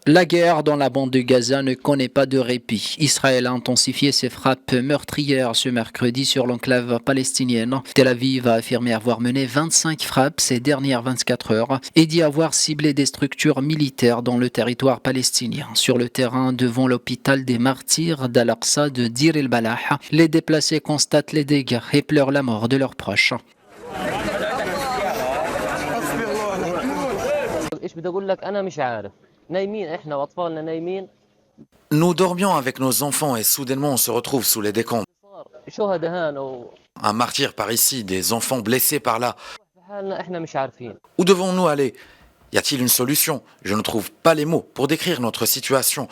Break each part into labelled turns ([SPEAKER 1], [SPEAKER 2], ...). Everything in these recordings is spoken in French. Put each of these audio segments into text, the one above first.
[SPEAKER 1] La guerre dans la bande de Gaza ne connaît pas de répit. Israël a intensifié ses frappes meurtrières ce mercredi sur l'enclave palestinienne. Tel Aviv a affirmé avoir mené 25 frappes ces dernières 24 heures et dit avoir ciblé des structures militaires dans le territoire palestinien. Sur le terrain devant l'hôpital des martyrs d'Al-Aqsa de Dir el-Balah, les déplacés constatent les dégâts et pleurent la mort de leurs proches.
[SPEAKER 2] Nous dormions avec nos enfants et soudainement on se retrouve sous les décombres. Un martyr par ici, des enfants blessés par là. Où devons-nous aller? Y a-t-il une solution? Je ne trouve pas les mots pour décrire notre situation.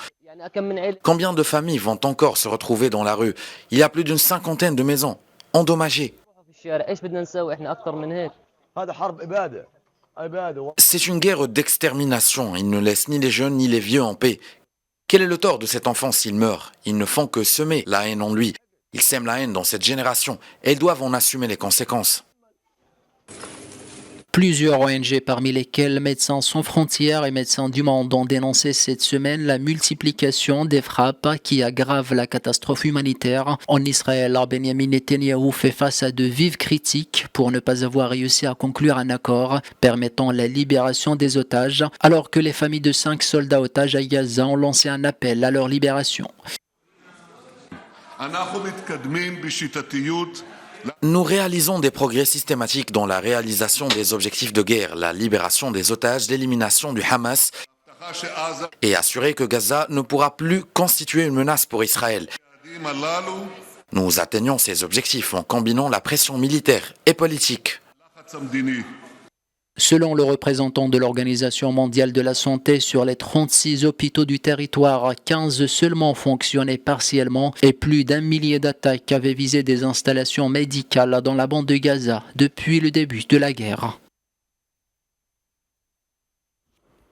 [SPEAKER 2] Combien de familles vont encore se retrouver dans la rue? Il y a plus d'une cinquantaine de maisons endommagées. C'est une guerre d'extermination. Ils ne laissent ni les jeunes ni les vieux en paix. Quel est le tort de cet enfant s'il meurt? Ils ne font que semer la haine en lui. Ils sèment la haine dans cette génération et ils doivent en assumer les conséquences.
[SPEAKER 1] Plusieurs ONG, parmi lesquelles Médecins sans frontières et Médecins du Monde, ont dénoncé cette semaine la multiplication des frappes qui aggravent la catastrophe humanitaire. En Israël, Benjamin Netanyahou fait face à de vives critiques pour ne pas avoir réussi à conclure un accord permettant la libération des otages, alors que les familles de 5 soldats otages à Gaza ont lancé un appel à leur libération.
[SPEAKER 2] Nous réalisons des progrès systématiques dans la réalisation des objectifs de guerre, la libération des otages, l'élimination du Hamas et assurer que Gaza ne pourra plus constituer une menace pour Israël. Nous atteignons ces objectifs en combinant la pression militaire et politique.
[SPEAKER 1] Selon le représentant de l'Organisation mondiale de la santé, sur les 36 hôpitaux du territoire, 15 seulement fonctionnaient partiellement et plus d'1 millier d'attaques avaient visé des installations médicales dans la bande de Gaza depuis le début de la guerre.